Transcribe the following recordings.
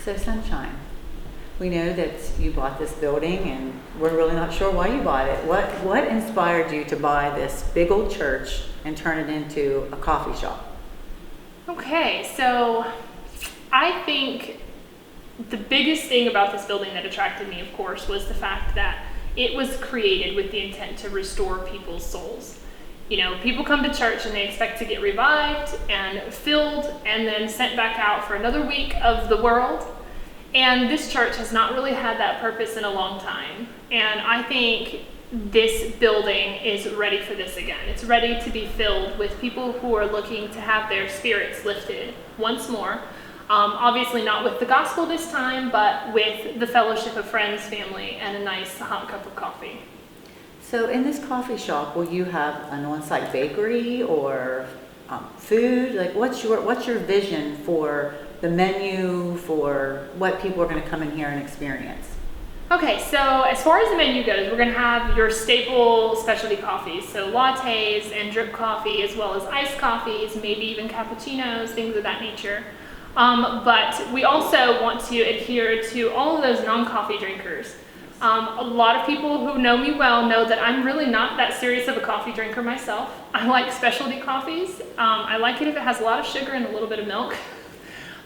So Sunshine, we know that you bought this building and we're really not sure why you bought it. What inspired you to buy this big old church and turn it into a coffee shop? Okay, so I think the biggest thing about this building that attracted me, of course, was the fact that it was created with the intent to restore people's souls. You know, people come to church and they expect to get revived and filled and then sent back out for another week of the world. And this church has not really had that purpose in a long time. And I think this building is ready for this again. It's ready to be filled with people who are looking to have their spirits lifted once more. Obviously not with the gospel this time, but with the fellowship of friends, family, and a nice hot cup of coffee. So in this coffee shop, will you have an on-site bakery or food? Like what's your vision for the menu, for what people are going to come in here and experience? Okay, so as far as the menu goes, we're going to have your staple specialty coffees, so lattes and drip coffee, as well as iced coffees, maybe even cappuccinos, things of that nature. But we also want to adhere to all of those non-coffee drinkers. A lot of people who know me well know that I'm really not that serious of a coffee drinker myself. I like specialty coffees. I like it if it has a lot of sugar and a little bit of milk.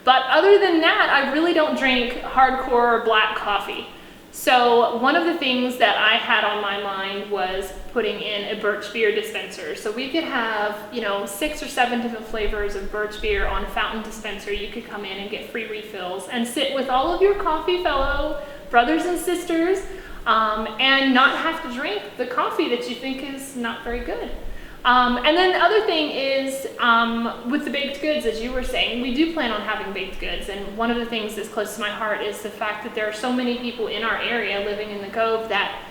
But other than that, I really don't drink hardcore black coffee. So one of the things that I had on my mind was putting in a birch beer dispenser. So we could have, 6 or 7 different flavors of birch beer on a fountain dispenser. You could come in and get free refills and sit with all of your coffee fellow brothers and sisters and not have to drink the coffee that you think is not very good. And then the other thing is with the baked goods, as you were saying, we do plan on having baked goods. And one of the things that's close to my heart is the fact that there are so many people in our area living in the Cove that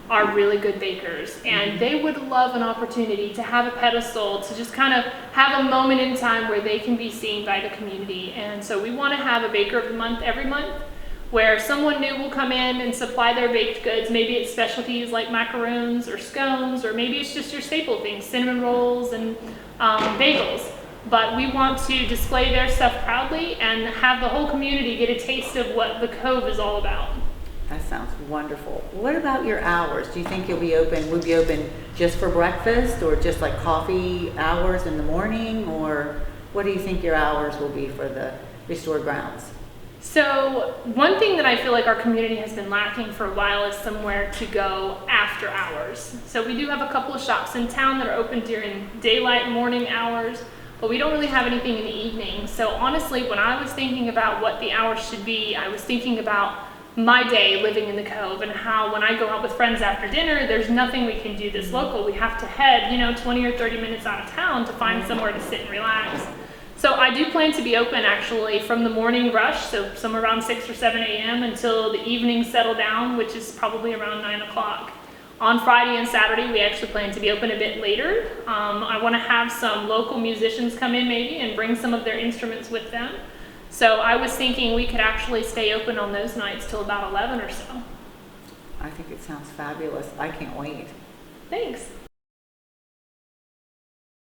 are really good bakers. And they would love an opportunity to have a pedestal, to just kind of have a moment in time where they can be seen by the community. And so we want to have a Baker of the Month every month, where someone new will come in and supply their baked goods. Maybe it's specialties like macaroons or scones, or maybe it's just your staple things, cinnamon rolls and bagels. But we want to display their stuff proudly and have the whole community get a taste of what the Cove is all about. That sounds wonderful. What about your hours? Do you think we'll be open just for breakfast, or just like coffee hours in the morning, or what do you think your hours will be for the restored grounds? So one thing that I feel like our community has been lacking for a while is somewhere to go after hours. So we do have a couple of shops in town that are open during daylight morning hours, but we don't really have anything in the evening. So honestly, when I was thinking about what the hours should be, I was thinking about my day living in the Cove and how when I go out with friends after dinner, there's nothing we can do this local. We have to head, 20 or 30 minutes out of town to find somewhere to sit and relax. So I do plan to be open actually from the morning rush, so somewhere around 6 or 7 a.m. until the evening settle down, which is probably around 9 o'clock. On Friday and Saturday, we actually plan to be open a bit later. I want to have some local musicians come in maybe and bring some of their instruments with them. So I was thinking we could actually stay open on those nights till about 11 or so. I think it sounds fabulous. I can't wait. Thanks.